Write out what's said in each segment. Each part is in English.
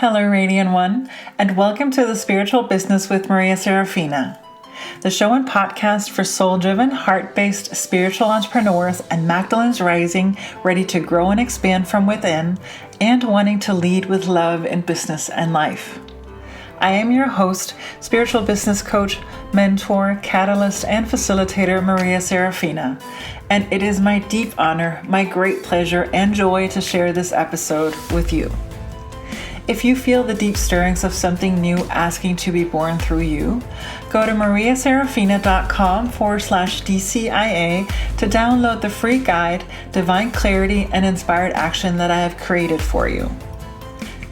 Hello, Radiant One, and welcome to the Spiritual Business with Maria Serafina, the show and podcast for soul-driven, heart-based spiritual entrepreneurs and Magdalene's rising, ready to grow and expand from within, and wanting to lead with love in business and life. I am your host, spiritual business coach, mentor, catalyst, and facilitator, Maria Serafina, and it is my deep honor, my great pleasure, and joy to share this episode with you. If you feel the deep stirrings of something new asking to be born through you, go to mariaserafina.com/DCIA to download the free guide, Divine Clarity and Inspired Action that I have created for you.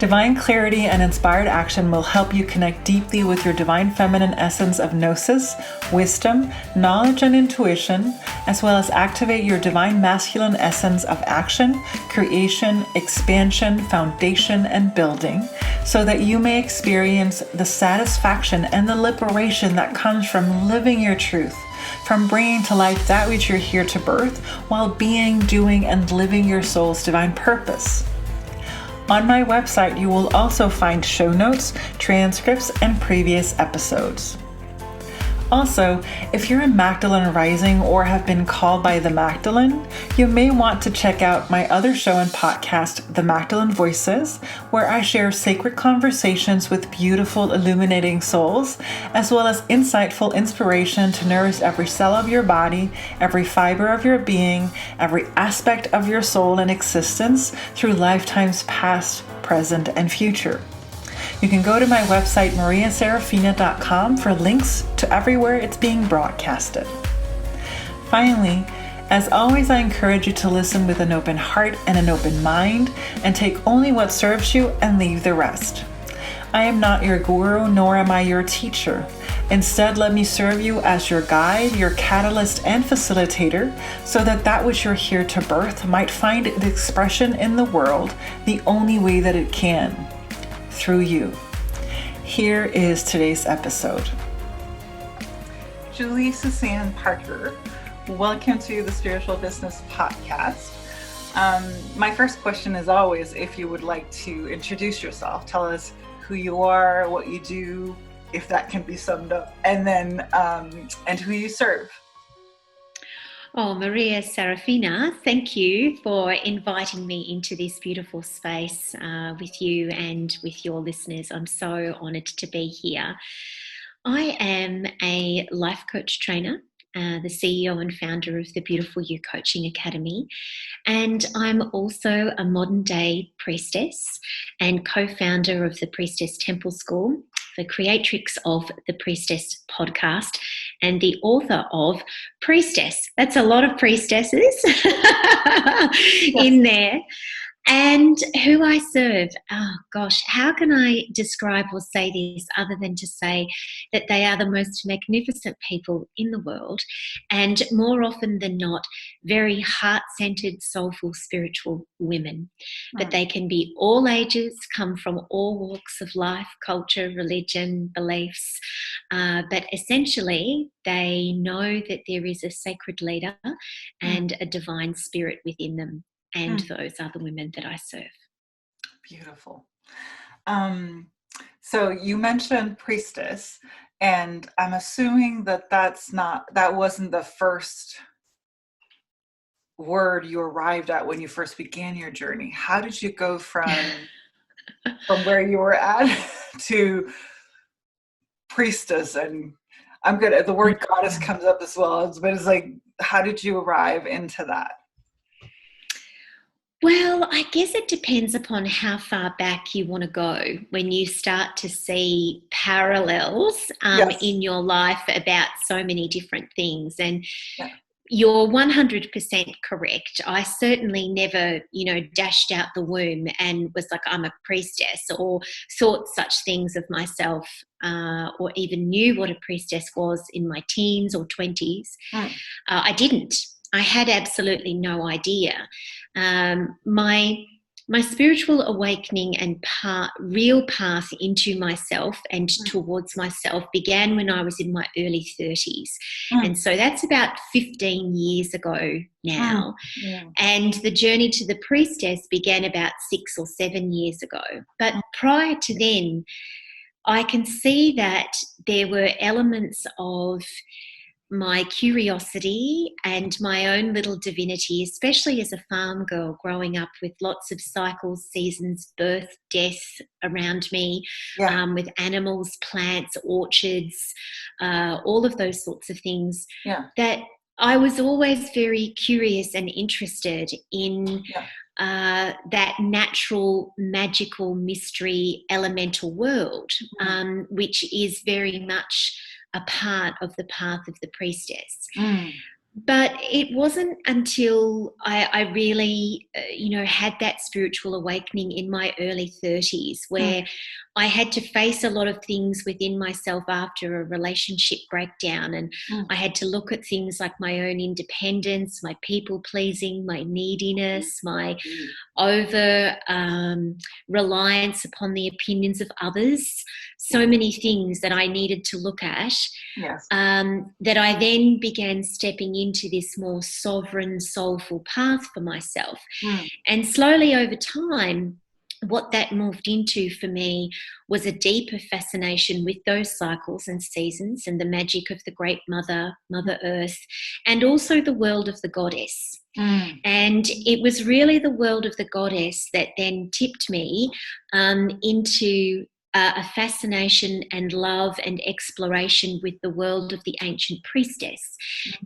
Divine Clarity and Inspired Action will help you connect deeply with your divine feminine essence of gnosis, wisdom, knowledge, and intuition, as well as activate your divine masculine essence of action, creation, expansion, foundation, and building, so that you may experience the satisfaction and the liberation that comes from living your truth, from bringing to life that which you're here to birth, while being, doing, and living your soul's divine purpose. On my website, you will also find show notes, transcripts, and previous episodes. Also, if you're in Magdalene Rising or have been called by the Magdalene, you may want to check out my other show and podcast, The Magdalene Voices, where I share sacred conversations with beautiful, illuminating souls, as well as insightful inspiration to nourish every cell of your body, every fiber of your being, every aspect of your soul and existence through lifetimes past, present, and future. You can go to my website, mariaserafina.com, for links to everywhere it's being broadcasted. Finally, as always, I encourage you to listen with an open heart and an open mind, and take only what serves you and leave the rest. I am not your guru, nor am I your teacher. Instead, let me serve you as your guide, your catalyst, and facilitator, so that which you're here to birth might find its expression in the world the only way that it can. Through you. Here is today's episode. Julie Suzanne Parker, welcome to the Spiritual Business Podcast. My first question is always if you would like to introduce yourself, tell us who you are, what you do, if that can be summed up, and then and who you serve. Oh, Maria Serafina, thank you for inviting me into this beautiful space with you and with your listeners. I'm so honoured to be here. I am a life coach trainer, the CEO and founder of the Beautiful You Coaching Academy, and I'm also a modern day priestess and co-founder of the Priestess Temple School, the creatrix of the Priestess Podcast, and the author of Priestess. That's a lot of priestesses in there. And who I serve, oh gosh, how can I describe or say this other than to say that they are the most magnificent people in the world, and more often than not, very heart-centered, soulful, spiritual women. But they can be all ages, come from all walks of life, culture, religion, beliefs, but essentially they know that there is a sacred leader and a divine spirit within them. And those are the women that I serve. Beautiful. So you mentioned priestess, and I'm assuming that that wasn't the first word you arrived at when you first began your journey. How did you go from where you were at to priestess? And I'm good at the word goddess comes up as well, but it's like, how did you arrive into that? Well, I guess it depends upon how far back you want to go when you start to see parallels in your life about so many different things. And you're 100% correct. I certainly never, dashed out the womb and was like, I'm a priestess, or thought such things of myself, or even knew what a priestess was in my teens or 20s. I didn't. I had absolutely no idea. My my spiritual awakening and real path into myself and towards myself began when I was in my early 30s. And so that's about 15 years ago now. And the journey to the priestess began about 6 or 7 years ago. But prior to then, I can see that there were elements of my curiosity and my own little divinity, especially as a farm girl growing up with lots of cycles, seasons, birth, death around me, with animals, plants, orchards, all of those sorts of things, that I was always very curious and interested in that natural, magical, mystery, elemental world, which is very much a part of the path of the priestess. But it wasn't until I really, had that spiritual awakening in my early 30s where I had to face a lot of things within myself after a relationship breakdown. And I had to look at things like my own independence, my people pleasing, my neediness, my over reliance upon the opinions of others. So many things that I needed to look at, that I then began stepping into this more sovereign, soulful path for myself. And slowly over time, what that moved into for me was a deeper fascination with those cycles and seasons and the magic of the great Mother Earth, and also the world of the goddess. And it was really the world of the goddess that then tipped me into a fascination and love and exploration with the world of the ancient priestess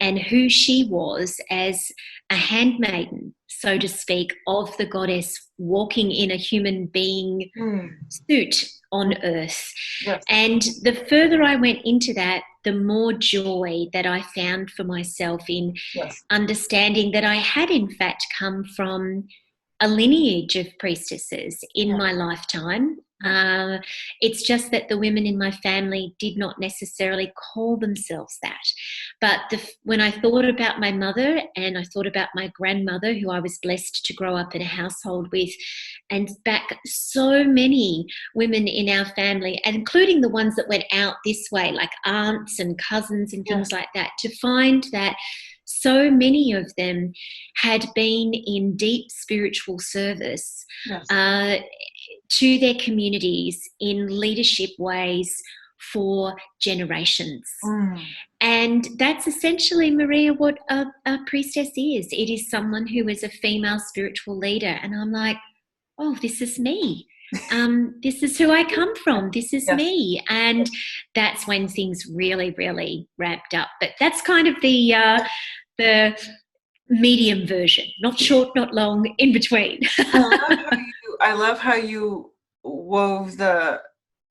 and who she was as a handmaiden, so to speak, of the goddess walking in a human being suit on earth. And the further I went into that, the more joy that I found for myself in understanding that I had in fact come from a lineage of priestesses in my lifetime. It's just that the women in my family did not necessarily call themselves that. But when I thought about my mother and I thought about my grandmother, who I was blessed to grow up in a household with, and back so many women in our family, including the ones that went out this way, like aunts and cousins and things like that, to find that so many of them had been in deep spiritual service to their communities in leadership ways for generations. And that's essentially, Maria, what a priestess is. It is someone who is a female spiritual leader. And I'm like, oh, this is me. This is who I come from. This is me. And that's when things really, really ramped up. But that's kind of the medium version, not short, not long, in between. I love how you wove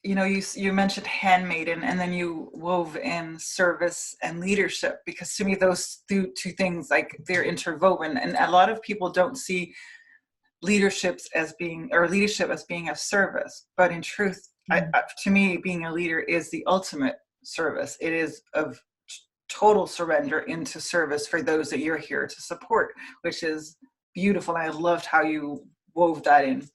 you mentioned handmaiden, and then you wove in service and leadership, because to me those two things, like, they're interwoven, and a lot of people don't see leadership as being of service, but in truth, to me, being a leader is the ultimate service. It is of total surrender into service for those that you're here to support, which is beautiful. And I loved how you wove that in.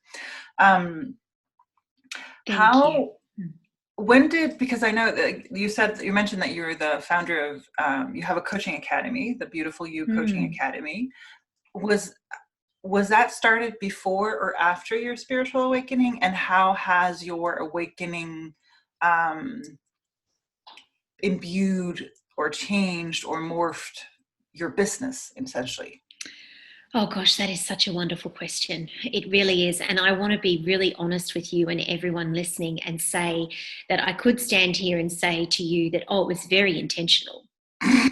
Because I know that you mentioned that you're the founder of, you have a coaching academy, the Beautiful You Coaching Academy. Was that started before or after your spiritual awakening? And how has your awakening imbued or changed or morphed your business, essentially? Oh gosh, that is such a wonderful question. It really is. And I want to be really honest with you and everyone listening and say that I could stand here and say to you that, it was very intentional.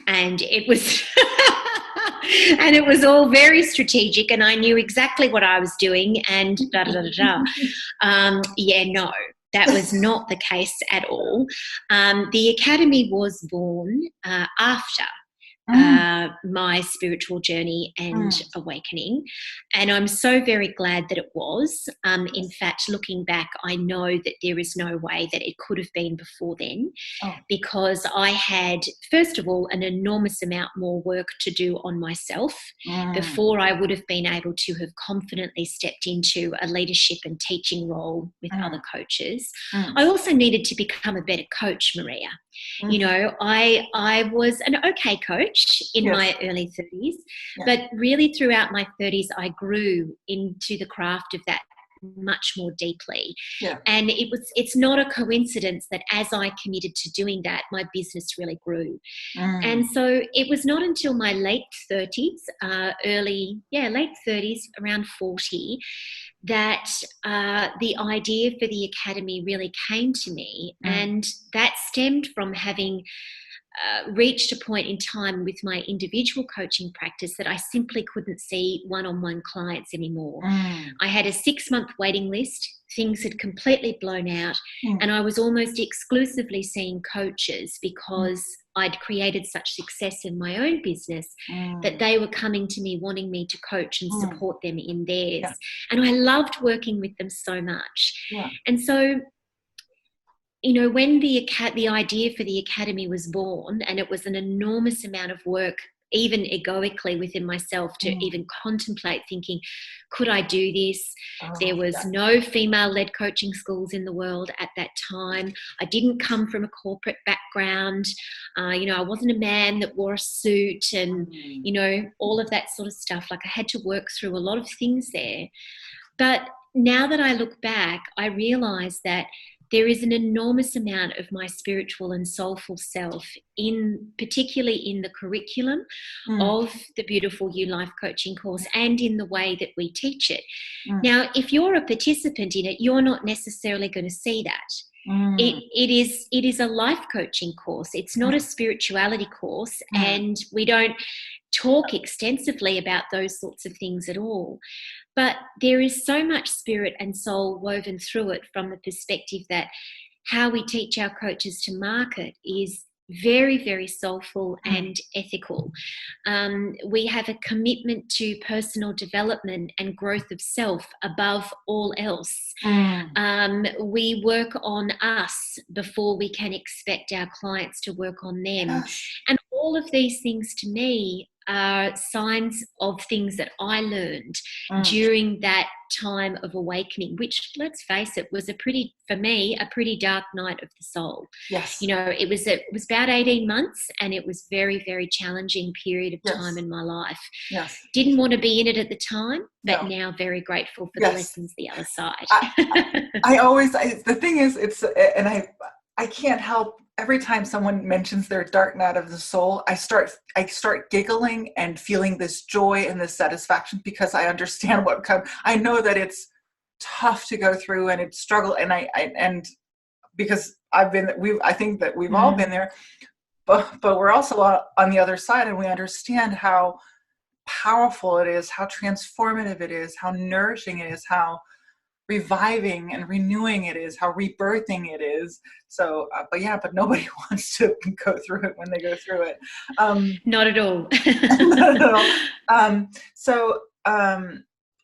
And it was and it was all very strategic, and I knew exactly what I was doing, and no, that was not the case at all. The academy was born after my spiritual journey and awakening. And I'm so very glad that it was. In fact, looking back, I know that there is no way that it could have been before then, because I had, first of all, an enormous amount more work to do on myself before I would have been able to have confidently stepped into a leadership and teaching role with other coaches. I also needed to become a better coach, Maria. You know, I was an okay coach in my early 30s, but really throughout my 30s, I grew into the craft of that much more deeply. And it's not a coincidence that as I committed to doing that, my business really grew. And so it was not until my late 30s, late 30s, around 40, that the idea for the academy really came to me. And that stemmed from having reached a point in time with my individual coaching practice that I simply couldn't see one-on-one clients anymore. I had a 6-month waiting list. Things had completely blown out, and I was almost exclusively seeing coaches because I'd created such success in my own business that they were coming to me wanting me to coach and support them in theirs. And I loved working with them so much. And so, you know, when the idea for the academy was born, and it was an enormous amount of work, even egoically within myself, to even contemplate thinking, could I do this? There was no female-led coaching schools in the world at that time. I didn't come from a corporate background. You know, I wasn't a man that wore a suit and, you know, all of that sort of stuff. Like, I had to work through a lot of things there. But now that I look back, I realise that there is an enormous amount of my spiritual and soulful self, particularly in the curriculum of the Beautiful You Life Coaching course and in the way that we teach it. Now, if you're a participant in it, you're not necessarily going to see that. It is a life coaching course. It's not a spirituality course, and we don't talk extensively about those sorts of things at all. But there is so much spirit and soul woven through it, from the perspective that how we teach our coaches to market is very, very soulful and ethical. We have a commitment to personal development and growth of self above all else. We work on us before we can expect our clients to work on them. And all of these things, to me, are signs of things that I learned during that time of awakening, which, let's face it, was for me, a pretty dark night of the soul. You know, it was about 18 months, and it was very, very challenging period of time in my life. Didn't want to be in it at the time, but now very grateful for the lessons the other side. The thing is, I can't help, every time someone mentions their dark night of the soul, I start giggling and feeling this joy and this satisfaction, because I understand what comes. I know that it's tough to go through, and it's struggle, and because I think that we've all been there, but we're also on the other side, and we understand how powerful it is, how transformative it is, how nourishing it is, how reviving and renewing it is, how rebirthing it is. So, but nobody wants to go through it when they go through it. Not at all. Not at all.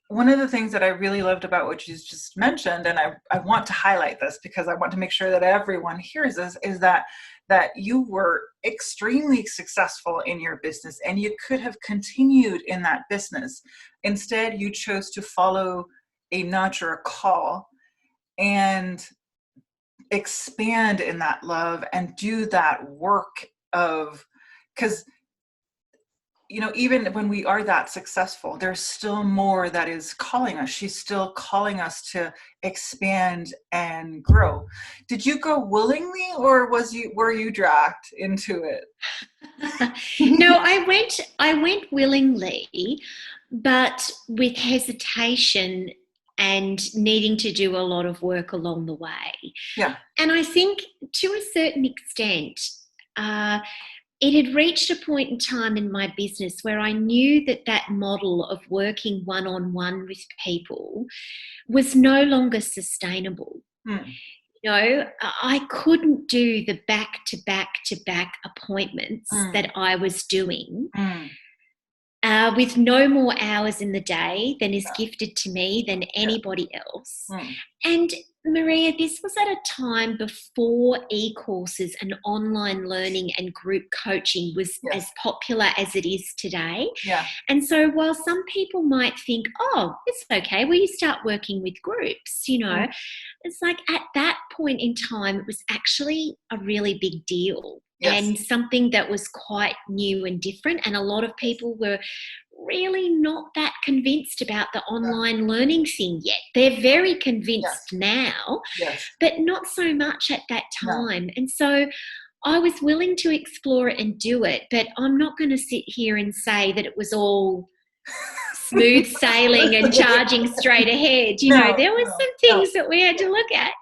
One of the things that I really loved about what you just mentioned, and I want to highlight this because I want to make sure that everyone hears this, is that you were extremely successful in your business, and you could have continued in that business. Instead, you chose to follow a nudge or a call and expand in that love and do that work of, because, you know, even when we are that successful, there's still more that is calling us. She's still calling us to expand and grow. Did you go willingly, or were you dragged into it? No, I went willingly, but with hesitation and needing to do a lot of work along the way. And I think, to a certain extent, it had reached a point in time in my business where I knew that model of working one-on-one with people was no longer sustainable. I couldn't do the back-to-back-to-back appointments that I was doing with no more hours in the day than is gifted to me than anybody else. And Maria, this was at a time before e-courses and online learning and group coaching was as popular as it is today. And so while some people might think, oh, it's okay, well, you start working with groups, it's like at that point in time, it was actually a really big deal. And something that was quite new and different. And a lot of people were really not that convinced about the online learning thing yet. They're very convinced now, but not so much at that time. And so I was willing to explore it and do it, but I'm not going to sit here and say that it was all smooth sailing and charging straight ahead. There were some things that we had to look at.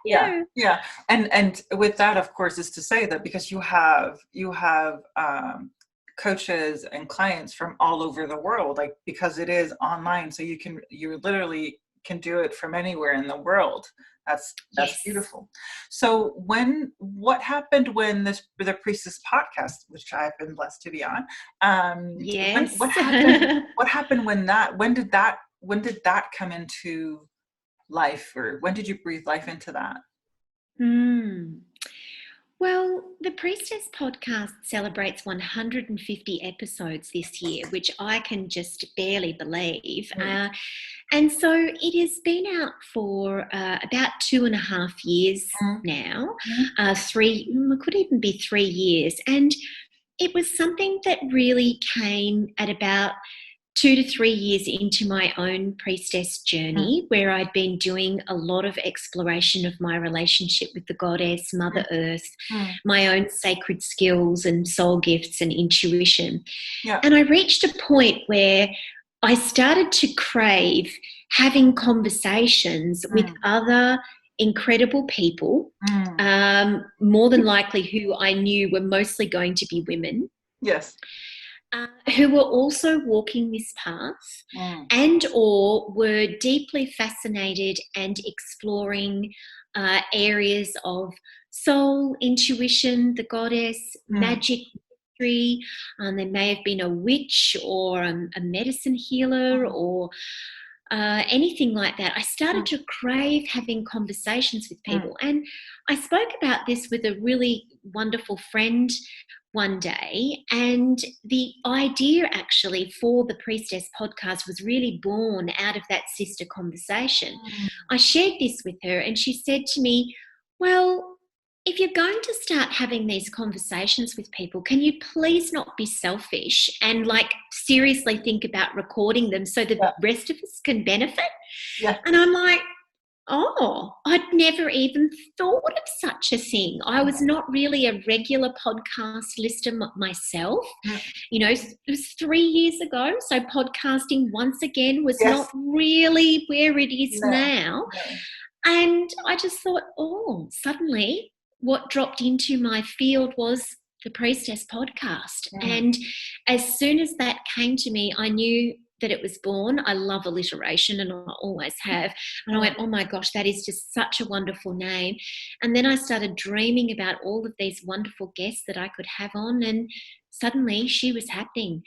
And with that, of course, is to say that because you have coaches and clients from all over the world, like, because it is online, so you literally can do it from anywhere in the world. That's beautiful. So what happened when the Priestess Podcast, which I've been blessed to be on, what happened when did that come into life, or when did you breathe life into that? Well, the Priestess Podcast celebrates 150 episodes this year, which I can just barely believe. And so it has been out for about 2.5 years now, could even be 3 years. And it was something that really came at about 2 to 3 years into my own priestess journey, where I'd been doing a lot of exploration of my relationship with the goddess, Mother Earth, my own sacred skills and soul gifts and intuition. And I reached a point where I started to crave having conversations with other incredible people, more than likely who I knew were mostly going to be women. Who were also walking this path and or were deeply fascinated and exploring areas of soul, intuition, the goddess, magic, mystery. There may have been a witch or a medicine healer or anything like that. I started to crave having conversations with people. And I spoke about this with a really wonderful friend one day, and the idea actually for the Priestess Podcast was really born out of that sister conversation. I shared this with her and she said to me, well, if you're going to start having these conversations with people, can you please not be selfish and seriously think about recording them so the rest of us can benefit? And I'm like, oh, I'd never even thought of such a thing. I was not really a regular podcast listener myself. It was 3 years ago. So podcasting, once again, was not really where it is now. And I just thought, suddenly what dropped into my field was the Priestess Podcast. And as soon as that came to me, I knew that it was born. I love alliteration and I always have. And I went, oh my gosh, that is just such a wonderful name. And then I started dreaming about all of these wonderful guests that I could have on, and suddenly she was happening.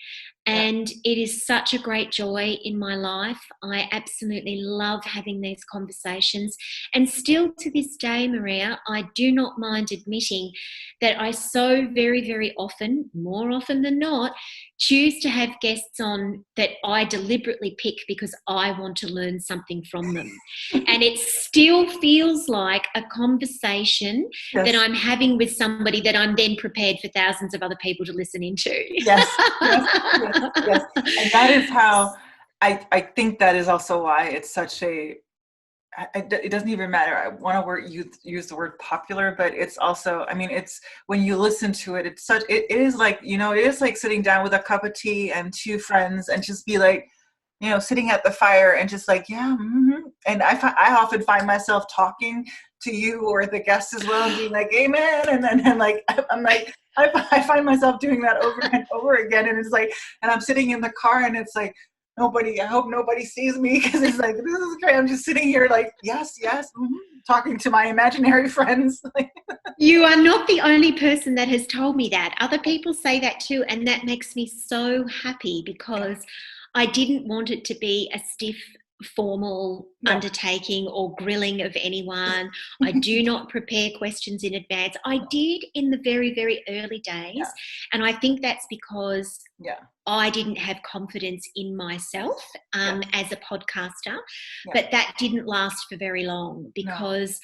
And it is such a great joy in my life. I absolutely love having these conversations. And still to this day, Maria, I do not mind admitting that I so very, very often, more often than not, choose to have guests on that I deliberately pick because I want to learn something from them. And it still feels like a conversation that I'm having with somebody that I'm then prepared for thousands of other people to listen into. Yes. And that is how I think that is also why it's such a, it doesn't even matter. I want to use the word popular, but it's also, it's when you listen to it, it is like, it is like sitting down with a cup of tea and 2 friends and just be like, sitting at the fire and just like, And I often find myself talking to you or the guests as well and being like, amen. And then I'm like, I find myself doing that over and over again. And it's like, and I'm sitting in the car and it's like, I hope nobody sees me, because it's like, this is great. I'm just sitting here like, yes, talking to my imaginary friends. You are not the only person that has told me that. Other people say that too, and that makes me so happy, because I didn't want it to be a stiff, formal undertaking or grilling of anyone. I do not prepare questions in advance. I did in the very, very early days, and I think that's because I didn't have confidence in myself as a podcaster, but that didn't last for very long, because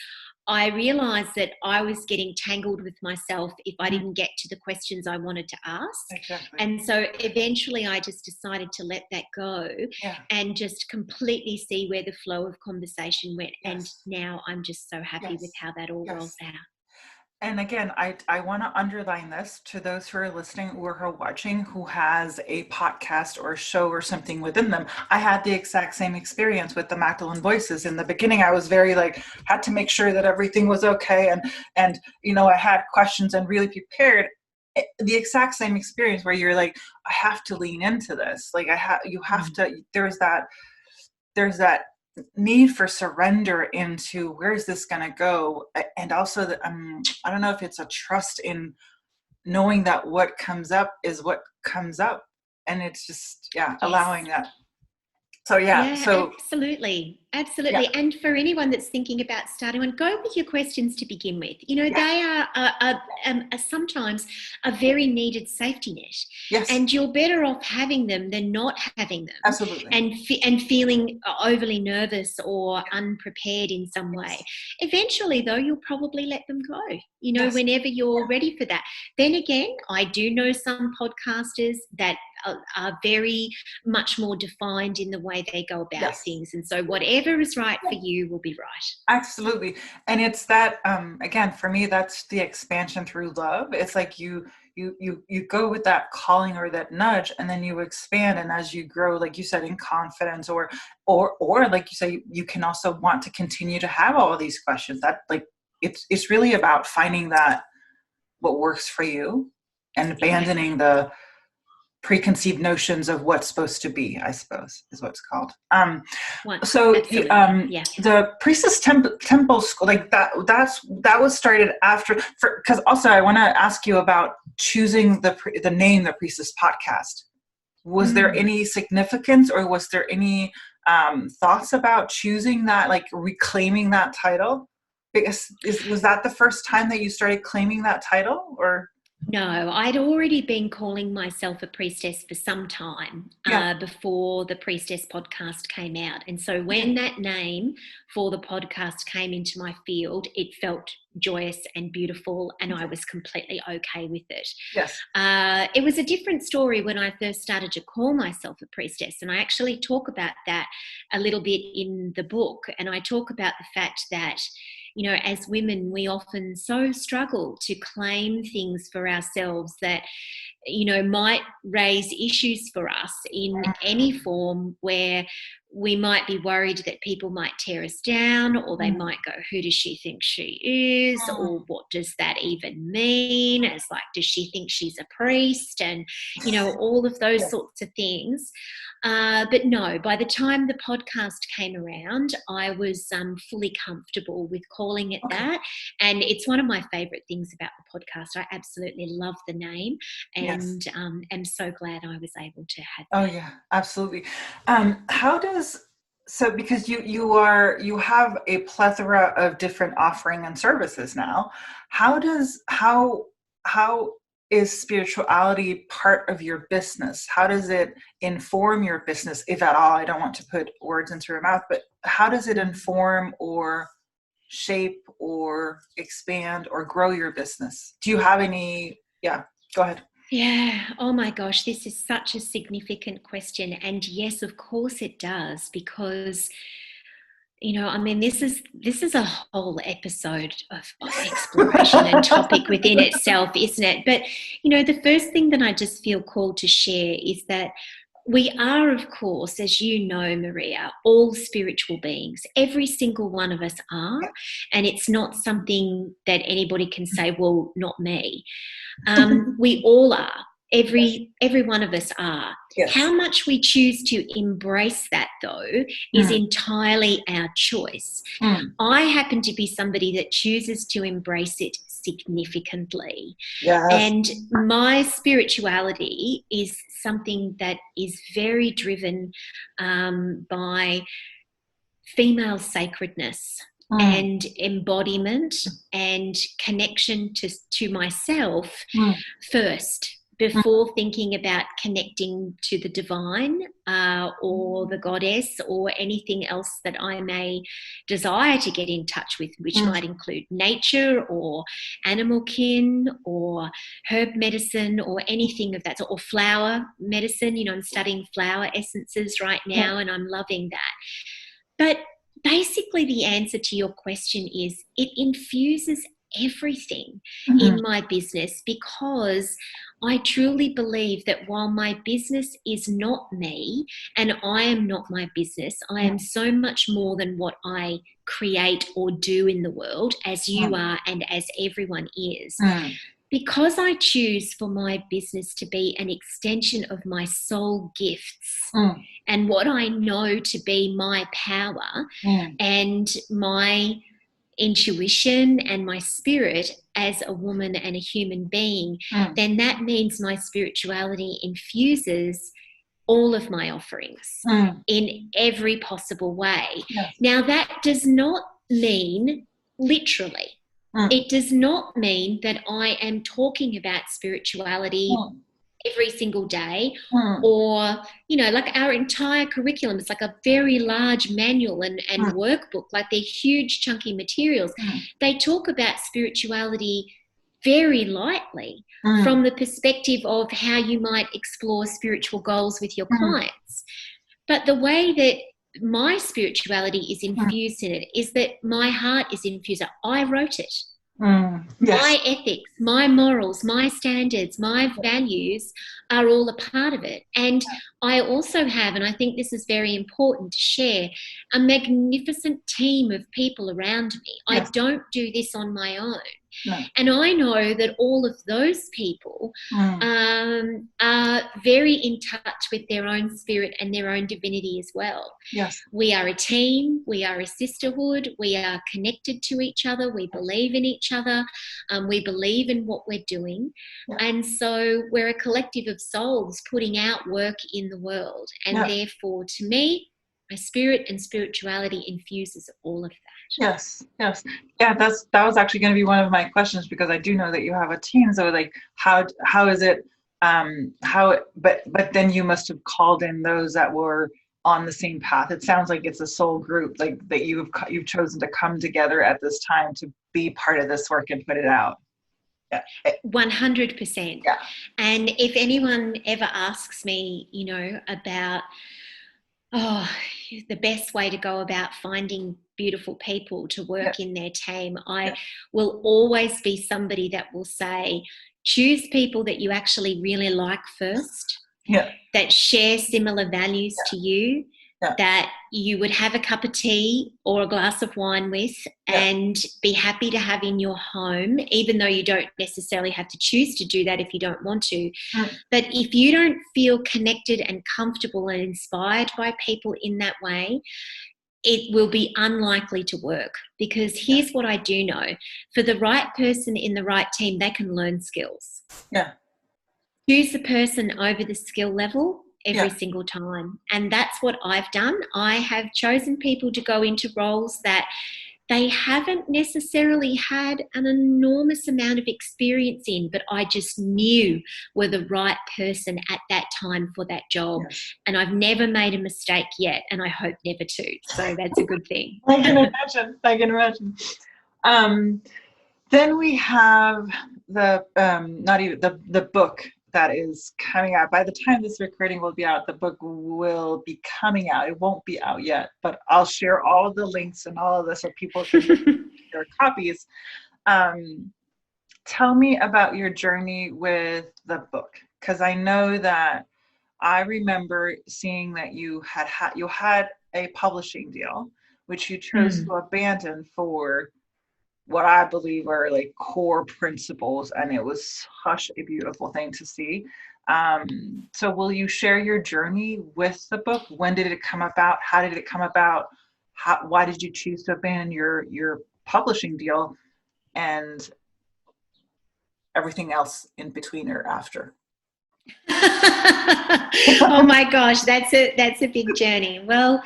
I realised that I was getting tangled with myself if I didn't get to the questions I wanted to ask. Exactly. And so eventually I just decided to let that go and just completely see where the flow of conversation went. And now I'm just so happy with how that all rolls out. And again, I want to underline this to those who are listening or who are watching who has a podcast or a show or something within them. I had the exact same experience with the Magdalene Voices. In the beginning, I was very had to make sure that everything was okay. And I had questions and really prepared. The exact same experience where you're like, I have to lean into this. You have to, there's that need for surrender into where's this going to go, and also that I don't know if it's a trust in knowing that what comes up is what comes up, and it's just allowing that. So absolutely. And for anyone that's thinking about starting one, go with your questions to begin with. They are sometimes a very needed safety net. Yes. And you're better off having them than not having them. Absolutely. And feeling overly nervous or unprepared in some way. Eventually, though, you'll probably let them go, whenever you're ready for that. Then again, I do know some podcasters that are very much more defined in the way they go about things. And so whatever is right for you will be right. Absolutely. And it's that, again, for me, that's the expansion through love. It's like you go with that calling or that nudge, and then you expand. And as you grow, like you said, in confidence or like you say, you can also want to continue to have all of these questions. That it's really about finding that what works for you and abandoning the preconceived notions of what's supposed to be, I suppose, is what's called. The Priestess Temple School, that was started after, because also I want to ask you about choosing the name, the Priestess Podcast. Was there any significance, or was there any thoughts about choosing that, reclaiming that title? Because was that the first time that you started claiming that title, or? No, I'd already been calling myself a priestess for some time before the Priestess Podcast came out. And so when that name for the podcast came into my field, it felt joyous and beautiful, and I was completely okay with it. Yes. It was a different story when I first started to call myself a priestess, and I actually talk about that a little bit in the book. And I talk about the fact that as women, we often so struggle to claim things for ourselves that, might raise issues for us in any form, where we might be worried that people might tear us down, or they might go, who does she think she is? Or what does that even mean? It's like, does she think she's a priest? And, all of those sorts of things. But no, by the time the podcast came around, I was fully comfortable with calling it that. And it's one of my favorite things about the podcast. I absolutely love the name, and am so glad I was able to have that. Oh yeah, absolutely. Because you have a plethora of different offering and services now, how is spirituality part of your business? How does it inform your business, if at all? I don't want to put words into your mouth, but how does it inform or shape or expand or grow your business? Do you have any? Yeah, go ahead. Yeah. Oh my gosh, this is such a significant question. And yes, of course it does, because this is a whole episode of exploration and topic within itself, isn't it? But, the first thing that I just feel called to share is that we are, of course, as you know, Maria, all spiritual beings. Every single one of us are. And it's not something that anybody can say, well, not me. We all are. Every one of us are. Yes. How much we choose to embrace that, though, is entirely our choice. I happen to be somebody that chooses to embrace it significantly. Yes. And my spirituality is something that is very driven by female sacredness and embodiment and connection to myself first, before thinking about connecting to the divine or the goddess or anything else that I may desire to get in touch with, which might include nature or animal kin or herb medicine or anything of that, or flower medicine. You know, I'm studying flower essences right now and I'm loving that. But basically the answer to your question is it infuses everything in my business, because I truly believe that while my business is not me and I am not my business, I am so much more than what I create or do in the world, as you are and as everyone is. Because I choose for my business to be an extension of my soul gifts and what I know to be my power and my intuition and my spirit as a woman and a human being, then that means my spirituality infuses all of my offerings in every possible way. Yes. Now, that does not mean literally. It does not mean that I am talking about spirituality every single day, or, you know, like our entire curriculum is like a very large manual and workbook, like they're huge chunky materials. They talk about spirituality very lightly from the perspective of how you might explore spiritual goals with your clients. But the way that my spirituality is infused in it is that my heart is infused. I wrote it. Yes. My ethics, my morals, my standards, my values are all a part of it. And I also have, and I think this is very important to share, a magnificent team of people around me. Yes. I don't do this on my own. No. And I know that all of those people are very in touch with their own spirit and their own divinity as well. Yes. We are a team. We are a sisterhood. We are connected to each other. We believe in each other. We believe in what we're doing. Yeah. And so we're a collective of souls putting out work in the world. And therefore, to me, my spirit and spirituality infuses all of that. Yes. Yes. Yeah. That was actually going to be one of my questions, because I do know that you have a team. So like, how is it, but then you must have called in those that were on the same path. It sounds like it's a soul group, like that you've chosen to come together at this time to be part of this work and put it out. Yeah. 100%. Yeah. And if anyone ever asks me, you know, about the best way to go about finding beautiful people to work in their team, I will always be somebody that will say, choose people that you actually really like first, that share similar values to you, that you would have a cup of tea or a glass of wine with and be happy to have in your home, even though you don't necessarily have to choose to do that if you don't want to. But if you don't feel connected and comfortable and inspired by people in that way, it will be unlikely to work. Because here's what I do know. For the right person in the right team, they can learn skills. Yeah. Choose the person over the skill level every single time. And that's what I've done. I have chosen people to go into roles that they haven't necessarily had an enormous amount of experience in, but I just knew were the right person at that time for that job. Yes. And I've never made a mistake yet, and I hope never to. So that's a good thing. I can imagine. Then we have the book that is coming out. By the time this recording will be out, the book will be coming out. It won't be out yet, but I'll share all the links and all of this so people can get their copies. Tell me about your journey with the book, because I know that I remember seeing that you had a publishing deal, which you chose to abandon for what I believe are like core principles, and it was such a beautiful thing to see. So will you share your journey with the book? When did it come about? How did it come about? Why did you choose to abandon your publishing deal and everything else in between or after? Oh my gosh, that's a big journey. Well,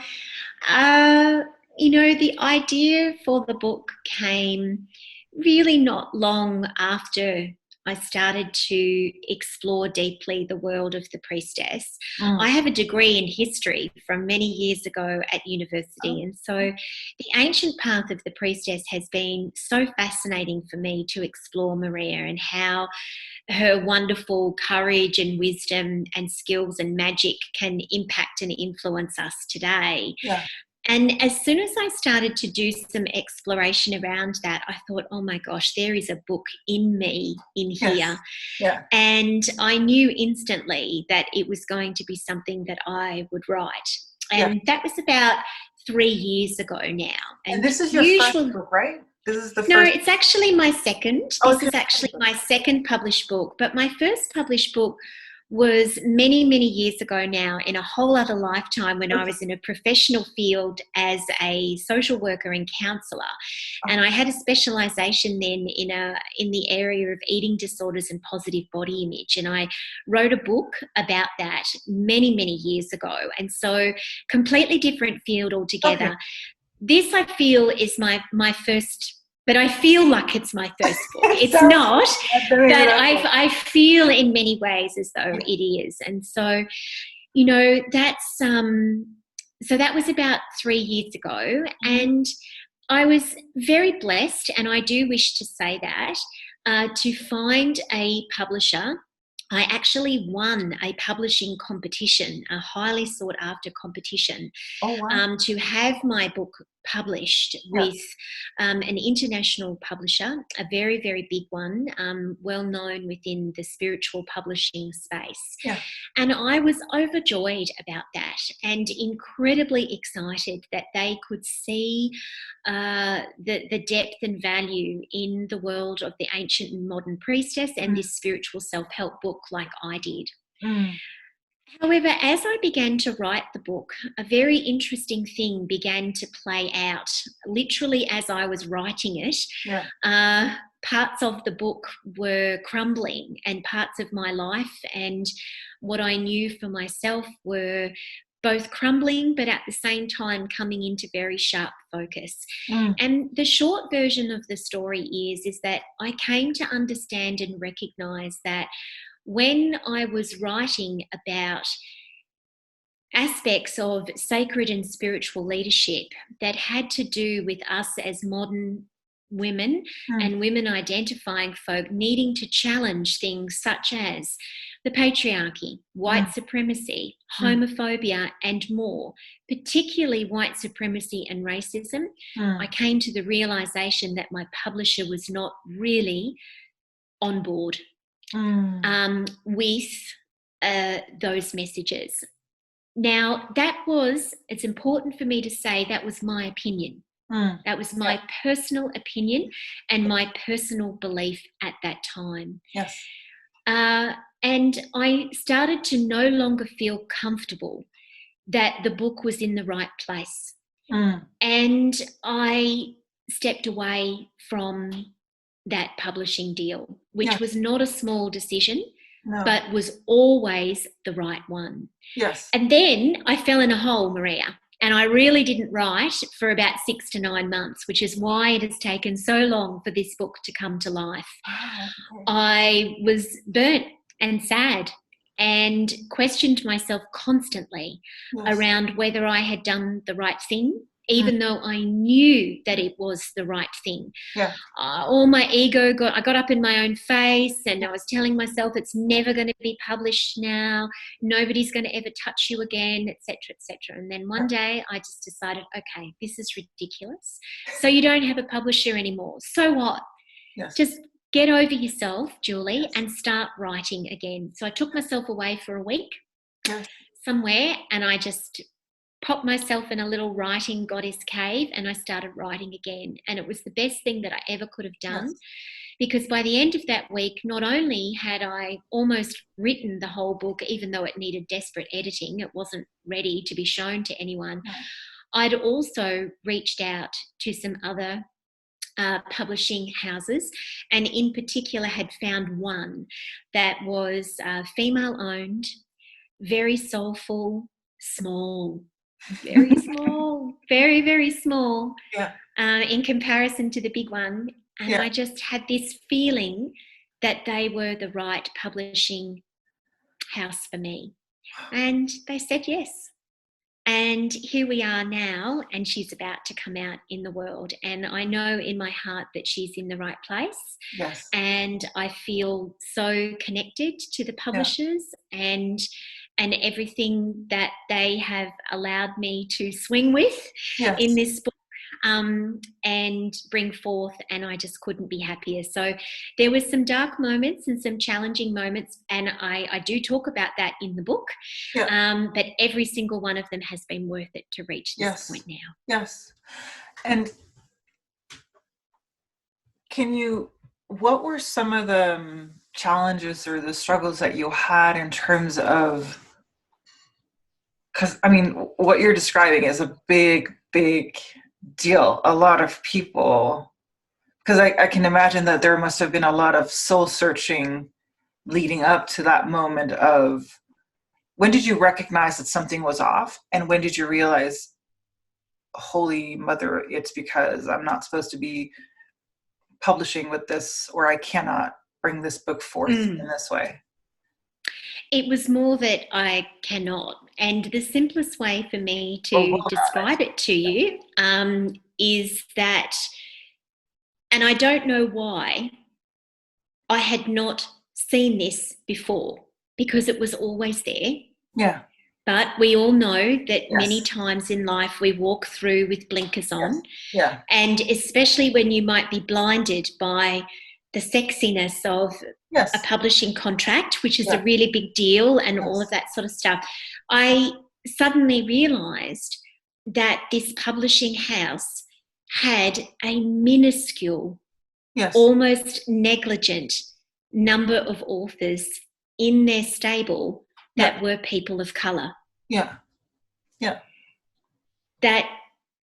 the idea for the book came really not long after I started to explore deeply the world of the priestess. I have a degree in history from many years ago at university, and so the ancient path of the priestess has been so fascinating for me to explore Maria and how her wonderful courage and wisdom and skills and magic can impact and influence us today. Yeah. And as soon as I started to do some exploration around that, I thought, oh my gosh, there is a book in me in here. Yes. Yeah. And I knew instantly that it was going to be something that I would write. And that was about 3 years ago now. And this is your first book, right? This is the first. No, it's actually my second. This is actually my second published book. But my first published book was many, many years ago now, in a whole other lifetime, when I was in a professional field as a social worker and counsellor. And I had a specialisation then in the area of eating disorders and positive body image. And I wrote a book about that many, many years ago. And so completely different field altogether. Okay. This, I feel, is my first, but I feel like it's my first book. It's not, but I feel in many ways as though it is. And so, that's, so that was about 3 years ago. And I was very blessed, and I do wish to say that, to find a publisher. I actually won a publishing competition, a highly sought after competition, to have my book published with an international publisher, a very, very big one, well known within the spiritual publishing space. Yeah. And I was overjoyed about that and incredibly excited that they could see the depth and value in the world of the ancient and modern priestess and this spiritual self-help book like I did. However, as I began to write the book, a very interesting thing began to play out. Literally as I was writing it, parts of the book were crumbling, and parts of my life and what I knew for myself were both crumbling, but at the same time coming into very sharp focus. And the short version of the story is that I came to understand and recognise that when I was writing about aspects of sacred and spiritual leadership that had to do with us as modern women and women identifying folk needing to challenge things such as the patriarchy, white supremacy, homophobia, and more, particularly white supremacy and racism, I came to the realisation that my publisher was not really on board with those messages. Now, it's important for me to say that was my opinion. That was my personal opinion and my personal belief at that time. Yes. And I started to no longer feel comfortable that the book was in the right place. And I stepped away from that publishing deal, which was not a small decision, but was always the right one. Yes. And then I fell in a hole, Maria, and I really didn't write for about 6 to 9 months, which is why it has taken so long for this book to come to life. I was burnt and sad and questioned myself constantly around whether I had done the right thing, even though I knew that it was the right thing. All my ego I got up in my own face, and I was telling myself it's never going to be published now, nobody's going to ever touch you again, etc., etc. And then one day I just decided, okay, this is ridiculous. So you don't have a publisher anymore. So what? Just get over yourself, Julie, and start writing again. So I took myself away for a week somewhere, and I just popped myself in a little writing goddess cave, and I started writing again. And it was the best thing that I ever could have done, because by the end of that week, not only had I almost written the whole book, even though it needed desperate editing, it wasn't ready to be shown to anyone, I'd also reached out to some other publishing houses, and in particular had found one that was female owned, very soulful, small, very small, very, very small, in comparison to the big one. And I just had this feeling that they were the right publishing house for me. And they said yes. And here we are now, and she's about to come out in the world. And I know in my heart that she's in the right place. Yes. And I feel so connected to the publishers and everything that they have allowed me to swing with in this book and bring forth, and I just couldn't be happier. So there was some dark moments and some challenging moments, and I do talk about that in the book, but every single one of them has been worth it to reach this point now. Yes. And what were some of the challenges or the struggles that you had in terms of, because I mean, what you're describing is a big, big deal. A lot of people, because I can imagine that there must have been a lot of soul searching leading up to that moment of, when did you recognize that something was off? And when did you realize, holy mother, it's because I'm not supposed to be publishing with this, or I cannot bring this book forth in this way? It was more that I cannot. And the simplest way for me to describe it to you is that, and I don't know why, I had not seen this before, because it was always there. Yeah. But we all know that many times in life we walk through with blinkers on. Yeah. And especially when you might be blinded by the sexiness of a publishing contract, which is a really big deal, and all of that sort of stuff. I suddenly realised that this publishing house had a minuscule, almost negligent number of authors in their stable that were people of colour. Yeah. Yeah. That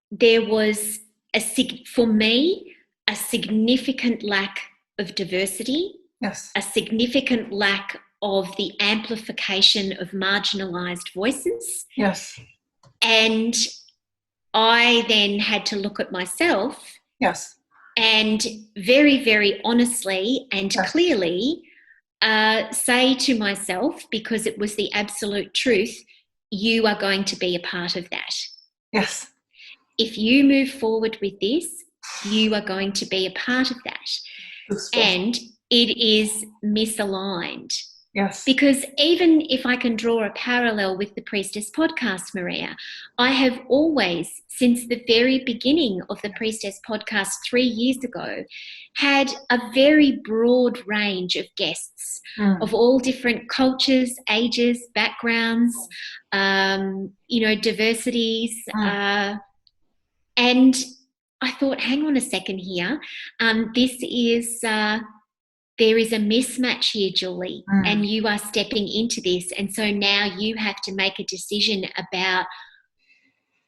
there was, for me, a significant lack of diversity, a significant lack of the amplification of marginalised voices. Yes. And I then had to look at myself and very, very honestly and clearly say to myself, because it was the absolute truth, you are going to be a part of that. Yes. If you move forward with this, you are going to be a part of that. And it is misaligned. Yes. Because even if I can draw a parallel with the Priestess Podcast, Maria, I have always, since the very beginning of the Priestess Podcast 3 years ago, had a very broad range of guests of all different cultures, ages, backgrounds, diversities. And I thought, hang on a second here. There is a mismatch here, Julie, and you are stepping into this. And so now you have to make a decision about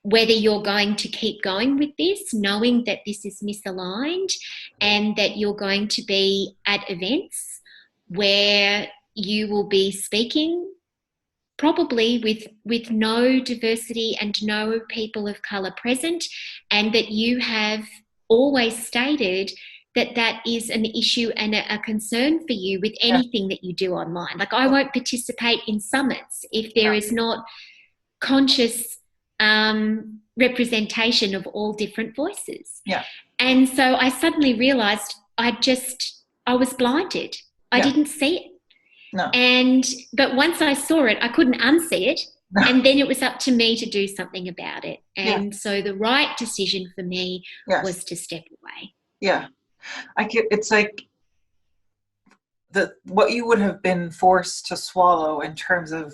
whether you're going to keep going with this, knowing that this is misaligned, and that you're going to be at events where you will be speaking probably with no diversity and no people of colour present, and that you have always stated that is an issue and a concern for you with anything that you do online. Like, I won't participate in summits if there is not conscious representation of all different voices. Yeah. And so I suddenly realised I was blinded. I didn't see it. No. But once I saw it, I couldn't unsee it. No. And then it was up to me to do something about it. And so the right decision for me was to step away. Yeah. It's like what you would have been forced to swallow in terms of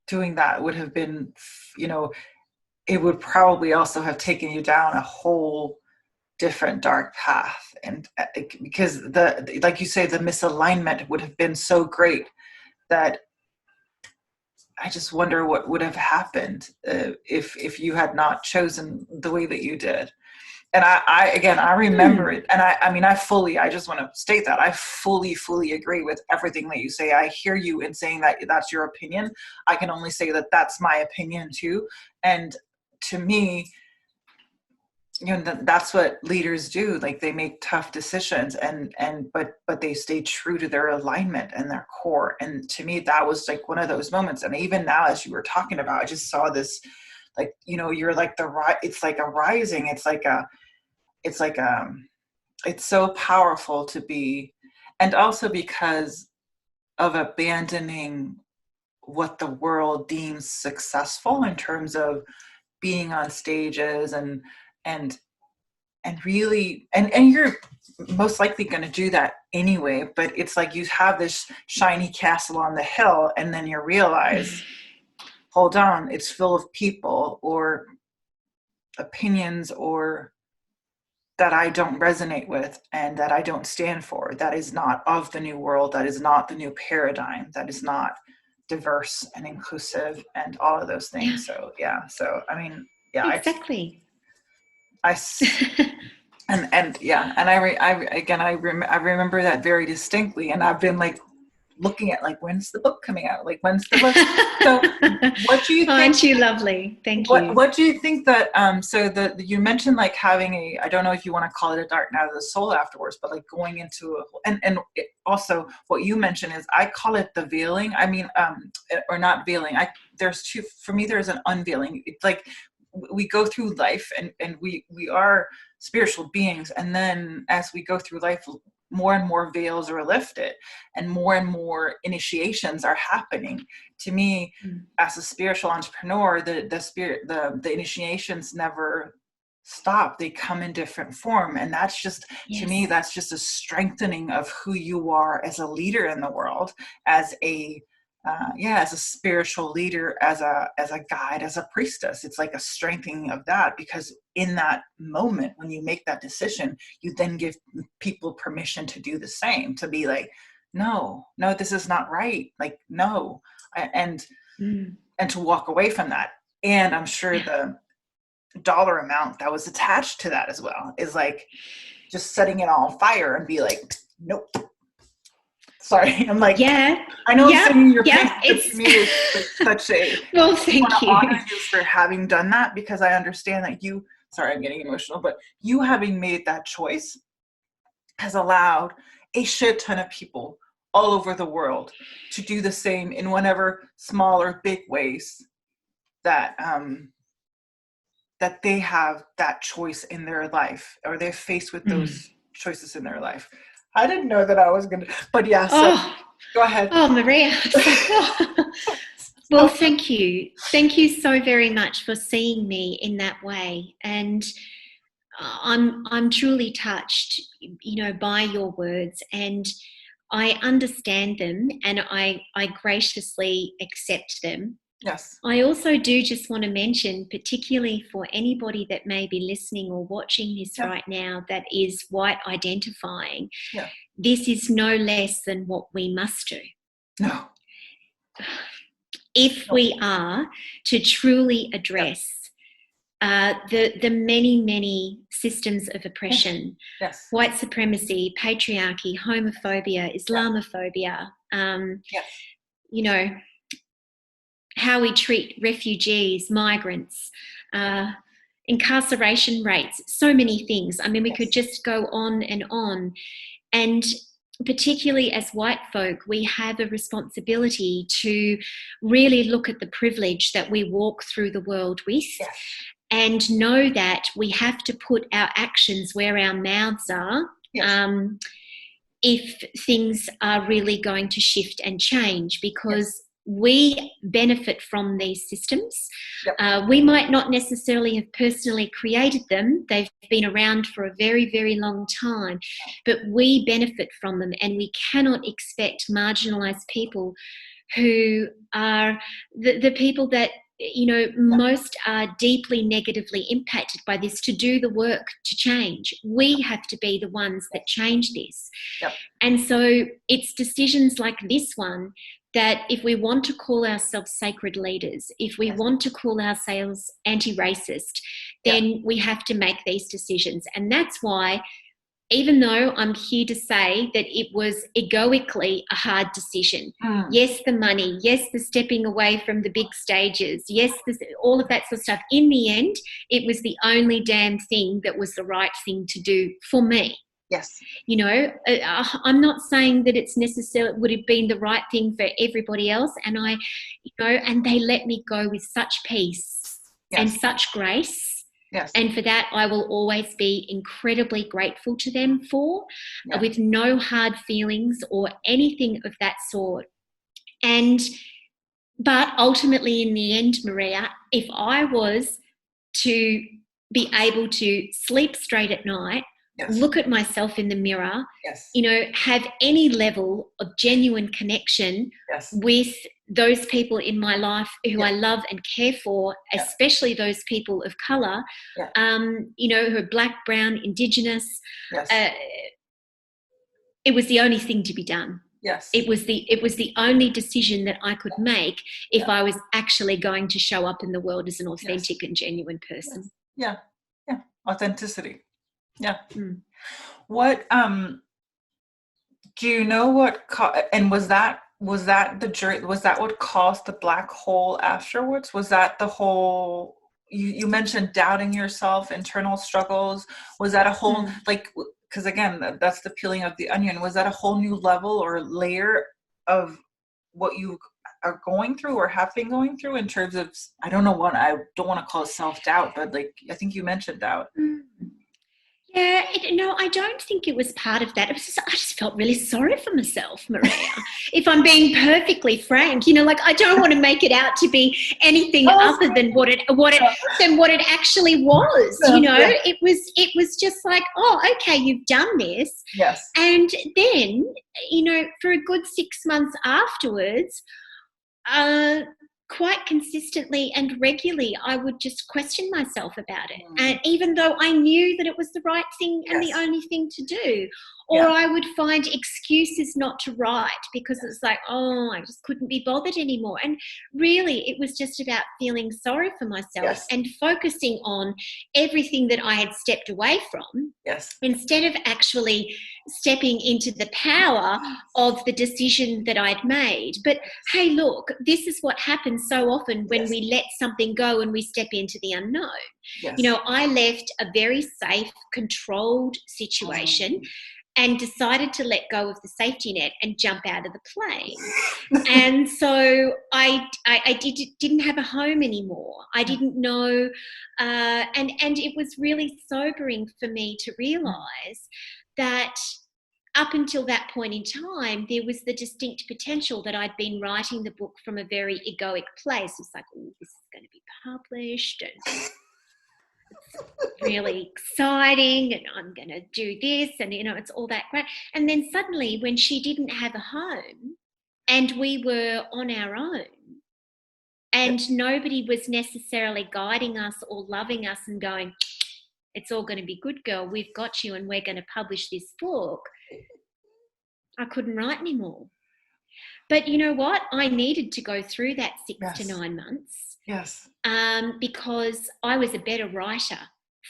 doing that would have been, it would probably also have taken you down a whole different dark path. And because like you say, the misalignment would have been so great that I just wonder what would have happened if you had not chosen the way that you did. And I remember it. And I just want to state that I fully agree with everything that you say. I hear you in saying that that's your opinion. I can only say that that's my opinion too. And to me, that's what leaders do. Like, they make tough decisions but they stay true to their alignment and their core. And to me, that was like one of those moments. And even now, as you were talking about, I just saw this, like, you're like it's like a rising. It's so powerful to be, and also because of abandoning what the world deems successful in terms of being on stages and really, and you're most likely going to do that anyway, but it's like you have this shiny castle on the hill, and then you realize, hold on, it's full of people or opinions or that I don't resonate with and that I don't stand for. That is not of the new world. That is not the new paradigm. That is not diverse and inclusive and all of those things. So exactly. I remember that very distinctly, and I've been like looking at, like, when's the book coming out? Like, when's the book? So what do you think? Aren't you lovely? Thank you. What do you think that, you mentioned like having I don't know if you want to call it a dark night of the soul afterwards, but like going into also what you mentioned is, I call it the veiling. I mean, or not veiling. There's two, for me, there's an unveiling. It's like we go through life and we are spiritual beings. And then as we go through life, more and more veils are lifted and more initiations are happening. To me, as a spiritual entrepreneur, the initiations never stop. They come in different form. And that's just, to me, that's just a strengthening of who you are as a leader in the world, as a spiritual leader, as a guide, as a priestess. It's like a strengthening of that, because in that moment, when you make that decision, you then give people permission to do the same, to be like, no, this is not right. Like, no. And to walk away from that. And I'm sure the dollar amount that was attached to that as well is like just setting it all on fire and be like, nope. Sorry, I'm like, I know singing your praise, but to me it's such a, well, thank you. I want to honor you for having done that, because I understand that sorry, I'm getting emotional, but you having made that choice has allowed a shit ton of people all over the world to do the same in whatever small or big ways that that they have that choice in their life, or they're faced with those choices in their life. I didn't know that I was going to, but yeah, so go ahead. Oh, Maria. Well, thank you. Thank you so very much for seeing me in that way. And I'm truly touched, by your words, and I understand them, and I graciously accept them. Yes. I also do just want to mention, particularly for anybody that may be listening or watching this right now that is white identifying, this is no less than what we must do. No. If we are to truly address the many, many systems of oppression, white supremacy, patriarchy, homophobia, Islamophobia, how we treat refugees, migrants, incarceration rates, so many things. I mean, we could just go on and on. And particularly as white folk, we have a responsibility to really look at the privilege that we walk through the world with, and know that we have to put our actions where our mouths are, if things are really going to shift and change, because we benefit from these systems. We might not necessarily have personally created them. They've been around for a very, very long time, but we benefit from them, and we cannot expect marginalised people, who are the people that most are deeply negatively impacted by this, to do the work to change. We have to be the ones that change this. Yep. And so it's decisions like this one that, if we want to call ourselves sacred leaders, if we want to call ourselves anti-racist, then we have to make these decisions. And that's why, even though I'm here to say that it was egoically a hard decision, yes, the money, yes, the stepping away from the big stages, yes, all of that sort of stuff, in the end, it was the only damn thing that was the right thing to do for me. Yes. I'm not saying that it's necessarily would have been the right thing for everybody else. And and they let me go with such peace and such grace. Yes. And for that, I will always be incredibly grateful to them with no hard feelings or anything of that sort. But ultimately, in the end, Maria, if I was to be able to sleep straight at night, look at myself in the mirror, have any level of genuine connection with those people in my life who I love and care for, especially those people of colour, who are Black, Brown, Indigenous. It was the only thing to be done. Yes. It was the only decision that I could make if I was actually going to show up in the world as an authentic and genuine person. Yeah. Authenticity. Yeah. What do you know what and was that the journey? Was that what caused the black hole afterwards? Was that the whole, you mentioned doubting yourself, internal struggles? Was that a whole because again, that's the peeling of the onion. Was that a whole new level or layer of what you are going through or have been going through in terms of, I don't want to call it self-doubt, but I think you mentioned doubt. Yeah, I don't think it was part of that. I just felt really sorry for myself, Maria. If I'm being perfectly frank, I don't want to make it out to be anything other than what it actually was. It was just like, oh, okay, you've done this. Yes. And then, for a good 6 months afterwards, quite consistently and regularly, I would just question myself about it. And even though I knew that it was the right thing and the only thing to do, or I would find excuses not to write because it's like, oh, I just couldn't be bothered anymore. And really, it was just about feeling sorry for myself and focusing on everything that I had stepped away from instead of actually stepping into the power of the decision that I'd made. But hey, look, this is what happens so often when we let something go and we step into the unknown. I left a very safe, controlled situation and decided to let go of the safety net and jump out of the plane. And so I didn't have a home anymore. I didn't know, and it was really sobering for me to realise that up until that point in time, there was the distinct potential that I'd been writing the book from a very egoic place. It's like, oh, this is going to be published and it's really exciting and I'm going to do this and, it's all that great. And then suddenly when she didn't have a home and we were on our own and nobody was necessarily guiding us or loving us and going, it's all going to be good, girl, we've got you and we're going to publish this book, I couldn't write anymore. But you know what? I needed to go through that 6 to 9 months. Yes. Because I was a better writer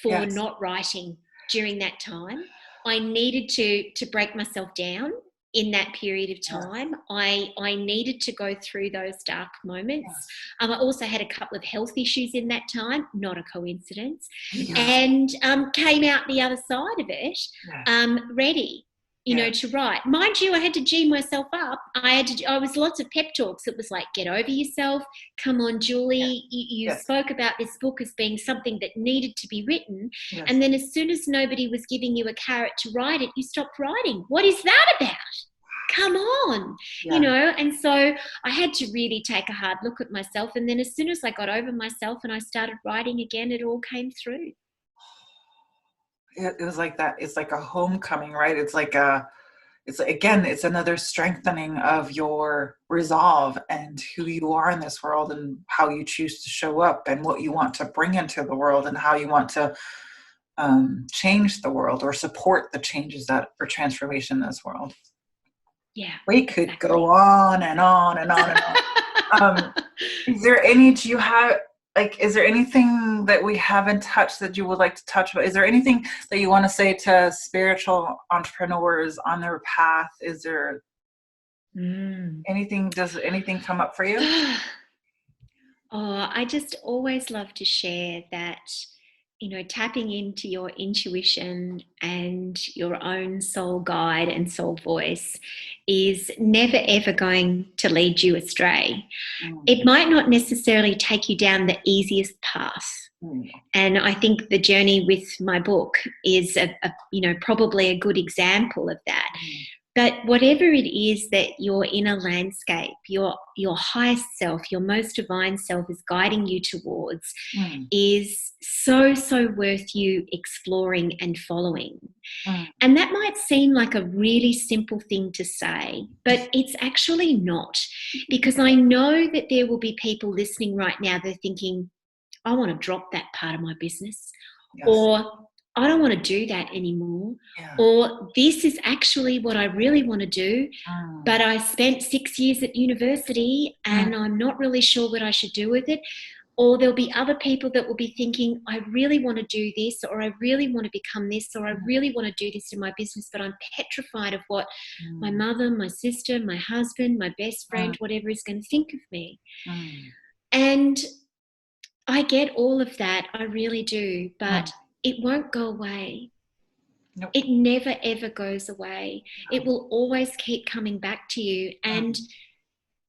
for not writing during that time. I needed to break myself down in that period of time. I needed to go through those dark moments. I also had a couple of health issues in that time, not a coincidence, and came out the other side of it ready. To write. Mind you, I had to G myself up. I was lots of pep talks. It was like, get over yourself. Come on, Julie. You spoke about this book as being something that needed to be written. Yes. And then as soon as nobody was giving you a carrot to write it, you stopped writing. What is that about? Come on, and so I had to really take a hard look at myself. And then as soon as I got over myself and I started writing again, it all came through. It was like that. It's like a homecoming, right? It's like it's another strengthening of your resolve and who you are in this world and how you choose to show up and what you want to bring into the world and how you want to change the world or support the changes that or transformation in this world. Yeah, we could go on and on and on and on. Is there anything that we haven't touched that you would like to touch about? Is there anything that you want to say to spiritual entrepreneurs on their path? Is there anything, does anything come up for you? I just always love to share that, tapping into your intuition and your own soul guide and soul voice is never, ever going to lead you astray. It might not necessarily take you down the easiest path. And I think the journey with my book is probably a good example of that. But whatever it is that your inner landscape, your highest self, your most divine self is guiding you towards is so, so worth you exploring and following. And that might seem like a really simple thing to say, but it's actually not. Because I know that there will be people listening right now, they're thinking, I want to drop that part of my business. Yes. Or I don't want to do that anymore. Yeah. Or this is actually what I really want to do, but I spent 6 years at university and I'm not really sure what I should do with it. Or there'll be other people that will be thinking, I really want to do this, or I really want to become this, or I really want to do this in my business, but I'm petrified of what my mother, my sister, my husband, my best friend, whatever is going to think of me. And I get all of that. I really do. But it won't go away. Nope. It never, ever goes away. No. It will always keep coming back to you. And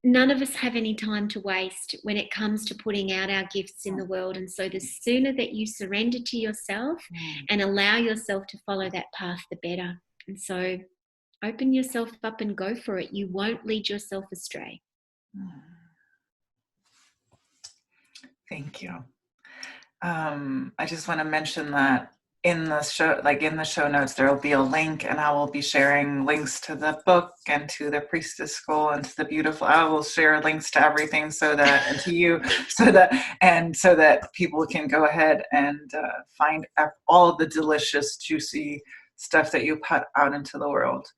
none of us have any time to waste when it comes to putting out our gifts in the world. And so the sooner that you surrender to yourself and allow yourself to follow that path, the better. And so open yourself up and go for it. You won't lead yourself astray. Thank you. I just want to mention that in the show notes, there will be a link, and I will be sharing links to the book and to the Priestess School and to the beautiful. I will share links to everything and to you, so that people can go ahead and find all the delicious, juicy stuff that you put out into the world.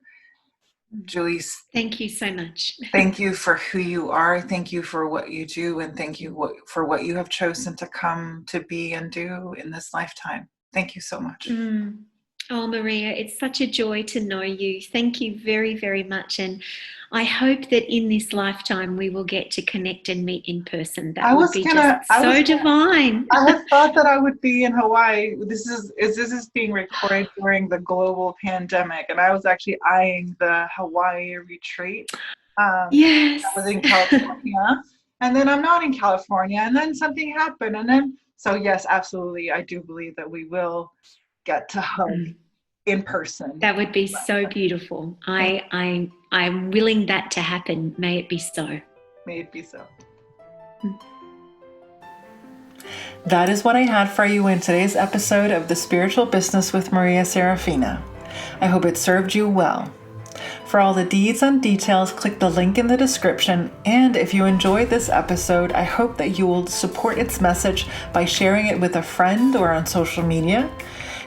Julie, thank you so much. Thank you for who you are. Thank you for what you do, and thank you for what you have chosen to come to be and do in this lifetime. Thank you so much. Oh, Maria, it's such a joy to know you. Thank you very, very much. And I hope that in this lifetime we will get to connect and meet in person. That would be so divine. I had thought that I would be in Hawaii. This is being recorded during the global pandemic, and I was actually eyeing the Hawaii retreat. Yes. I was in California, and then I'm not in California, and then something happened, and then so yes, absolutely, I do believe that we will get to hug in person. That would be so beautiful. I'm willing that to happen. May it be so. May it be so. That is what I had for you in today's episode of The Spiritual Business with Maria Serafina. I hope it served you well. For all the deeds and details, click the link in the description. And if you enjoyed this episode, I hope that you will support its message by sharing it with a friend or on social media.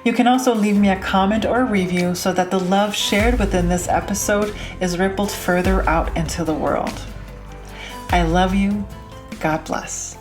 You can also leave me a comment or a review so that the love shared within this episode is rippled further out into the world. I love you. God bless.